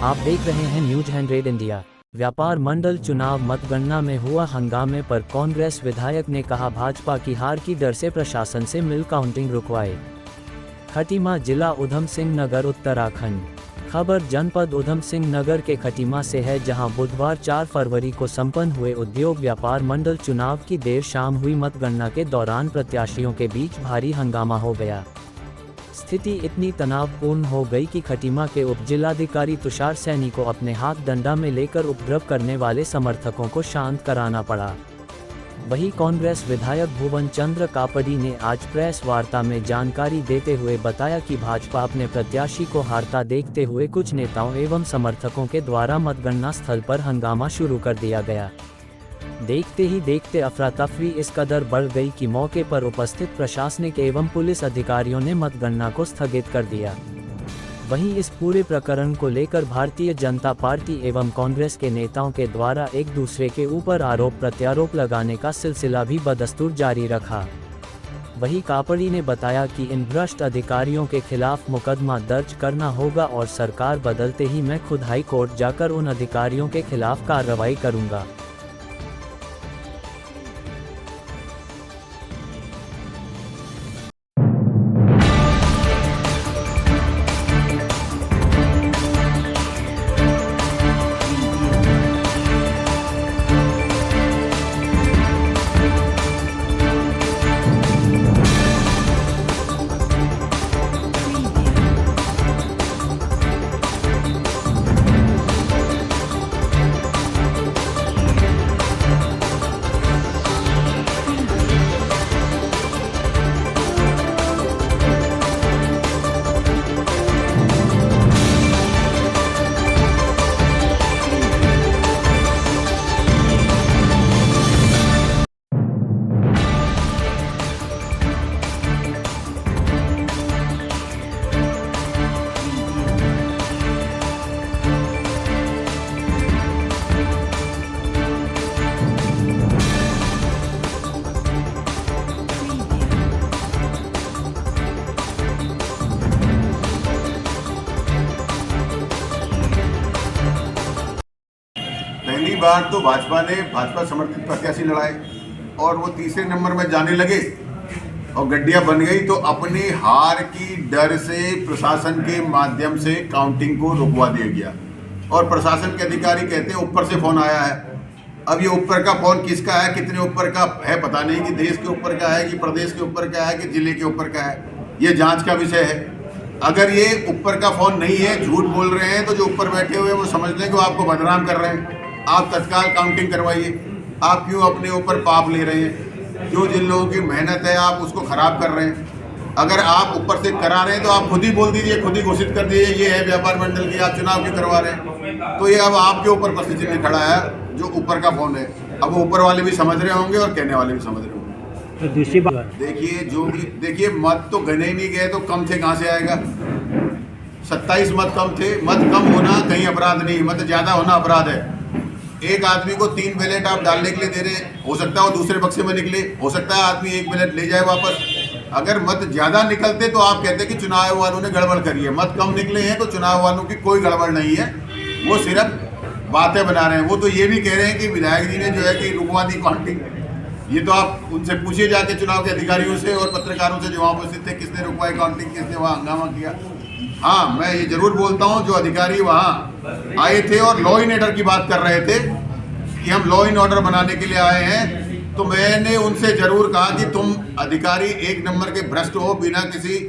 आप देख रहे हैं न्यूज 100 इंडिया। व्यापार मंडल चुनाव मतगणना में हुआ हंगामे पर कांग्रेस विधायक ने कहा भाजपा की हार की डर से प्रशासन से मिल काउंटिंग रुकवाए। खटीमा जिला उधम सिंह नगर उत्तराखंड। खबर जनपद उधम सिंह नगर के खटीमा से है, जहां बुधवार 4 फरवरी को संपन्न हुए उद्योग व्यापार मंडल चुनाव की देर शाम हुई मतगणना के दौरान प्रत्याशियों के बीच भारी हंगामा हो गया। स्थिति इतनी तनावपूर्ण हो गई कि खटीमा के उप जिलाधिकारी तुषार सैनी को अपने हाथ डंडा में लेकर उपद्रव करने वाले समर्थकों को शांत कराना पड़ा। वहीं कांग्रेस विधायक भुवन चंद्र कापड़ी ने आज प्रेस वार्ता में जानकारी देते हुए बताया कि भाजपा अपने प्रत्याशी को हारता देखते हुए कुछ नेताओं एवं समर्थकों के द्वारा मतगणना स्थल पर हंगामा शुरू कर दिया गया। देखते ही देखते अफरा-तफरी इस कदर बढ़ गई कि मौके पर उपस्थित प्रशासनिक एवं पुलिस अधिकारियों ने मतगणना को स्थगित कर दिया। वहीं इस पूरे प्रकरण को लेकर भारतीय जनता पार्टी एवं कांग्रेस के नेताओं के द्वारा एक दूसरे के ऊपर आरोप प्रत्यारोप लगाने का सिलसिला भी बदस्तूर जारी रखा। वहीं कापड़ी ने बताया कि इन भ्रष्ट अधिकारियों के खिलाफ मुकदमा दर्ज करना होगा और सरकार बदलते ही मैं खुद हाई कोर्ट जाकर उन अधिकारियों के खिलाफ कार्रवाई करूंगा। पहली बार तो भाजपा समर्थित प्रत्याशी लड़ाए और वो तीसरे नंबर में जाने लगे और गड्डियां बन गई, तो अपनी हार की डर से प्रशासन के माध्यम से काउंटिंग को रुकवा दिया गया। और प्रशासन के अधिकारी कहते हैं ऊपर से फोन आया है। अब ये ऊपर का फोन किसका है, कितने ऊपर का है पता नहीं, कि देश के ऊपर का है कि प्रदेश के ऊपर का है कि जिले के ऊपर का है, ये जांच का विषय है। अगर ये ऊपर का फोन नहीं है, झूठ बोल रहे हैं, तो जो ऊपर बैठे हुए वो समझ लें कि वो आपको बदनाम कर रहे हैं। आप तत्काल काउंटिंग करवाइए। आप क्यों अपने ऊपर पाप ले रहे हैं? जो जिन लोगों की मेहनत है आप उसको खराब कर रहे हैं। अगर आप ऊपर से करा रहे हैं तो आप खुद ही बोल दीजिए, खुद ही घोषित कर दीजिए ये है व्यापार मंडल की, आप चुनाव क्यों करवा रहे हैं। तो ये अब आपके ऊपर प्रश्न चिन्ह खड़ा है जो ऊपर का फोन है। अब ऊपर वाले भी समझ रहे होंगे और कहने वाले भी समझ रहे होंगे। तो दूसरी बात देखिए मत तो गने ही नहीं गए तो कम से कहाँ से आएगा। 27 मत कम थे। मत कम होना कहीं अपराध नहीं, मत ज्यादा होना अपराध है। एक आदमी को 3 बैलेट आप डालने के लिए दे रहे हैं, हो सकता है वो दूसरे बक्से में निकले, हो सकता है आदमी 1 बैलेट ले जाए वापस। अगर मत ज्यादा निकलते तो आप कहते कि चुनाव वालों ने गड़बड़ करी है। मत कम निकले हैं तो चुनाव वालों की कोई गड़बड़ नहीं है, वो सिर्फ बातें बना रहे हैं। वो तो ये भी कह रहे हैं कि विधायक जी ने जो है कि रुकवा दी काउंटिंग। ये तो आप उनसे पूछिए जाके चुनाव के अधिकारियों से और पत्रकारों से जो वहाँ उपस्थित थे, किसने रुकवाई काउंटिंग, किसने वहाँ हंगामा किया। हाँ, मैं ये जरूर बोलता हूँ, जो अधिकारी वहाँ आए थे और लॉ एंड ऑर्डर की बात कर रहे थे कि हम लॉ एंड ऑर्डर बनाने के लिए आए हैं, तो मैंने उनसे जरूर कहा कि तुम अधिकारी 1 नंबर के भ्रष्ट हो। बिना किसी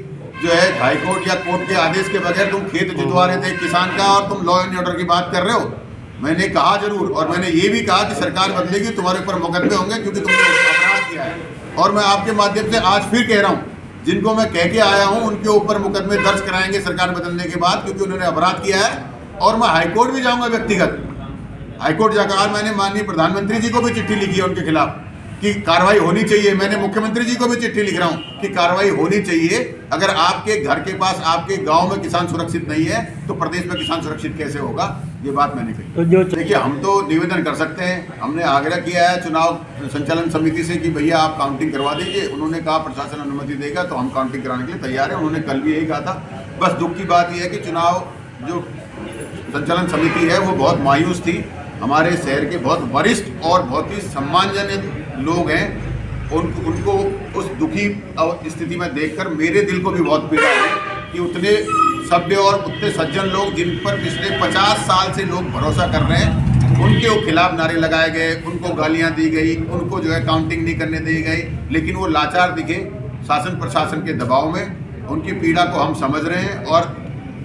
जो है हाईकोर्ट या कोर्ट के आदेश के बगैर तुम खेत जुतवा रहे थे किसान का और तुम लॉ एंड ऑर्डर की बात कर रहे हो। मैंने कहा जरूर, और मैंने ये भी कहा कि सरकार बदलेगी, तुम्हारे ऊपर मुकदमे होंगे क्योंकि तुमने अपराध किया है। और मैं आपके माध्यम से आज फिर कह रहा हूँ, जिनको मैं कह के आया हूं उनके ऊपर मुकदमे दर्ज कराएंगे सरकार बदलने के बाद, क्योंकि उन्होंने अपराध किया है। और मैं हाईकोर्ट भी जाऊंगा, व्यक्तिगत हाईकोर्ट जाकर। आज मैंने माननीय प्रधानमंत्री जी को भी चिट्ठी लिखी है उनके खिलाफ कि कार्रवाई होनी चाहिए। मैंने मुख्यमंत्री जी को भी चिट्ठी लिख रहा हूं कि कार्रवाई होनी चाहिए। अगर आपके घर के पास, आपके गांव में किसान सुरक्षित नहीं है तो प्रदेश में किसान सुरक्षित कैसे होगा, ये बात मैंने कही। तो जो देखिए, हम तो निवेदन कर सकते हैं। हमने आग्रह किया है चुनाव संचालन समिति से कि भैया आप काउंटिंग करवा दीजिए। उन्होंने कहा प्रशासन अनुमति देगा तो हम काउंटिंग कराने के लिए तैयार हैं। उन्होंने कल भी यही कहा था। बस दुख की बात यह है कि चुनाव जो संचालन समिति है वो बहुत मायूस थी। हमारे शहर के बहुत वरिष्ठ और बहुत ही सम्मानजनक लोग हैं, उनको उस दुखी स्थिति में देखकर मेरे दिल को भी बहुत पीड़ा है कि उतने सभ्य और उतने सज्जन लोग जिन पर पिछले 50 साल से लोग भरोसा कर रहे हैं, उनके खिलाफ नारे लगाए गए, उनको गालियां दी गई, उनको जो है काउंटिंग नहीं करने दी गई, लेकिन वो लाचार दिखे शासन प्रशासन के दबाव में। उनकी पीड़ा को हम समझ रहे हैं और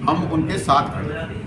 हम उनके साथ खड़े हैं।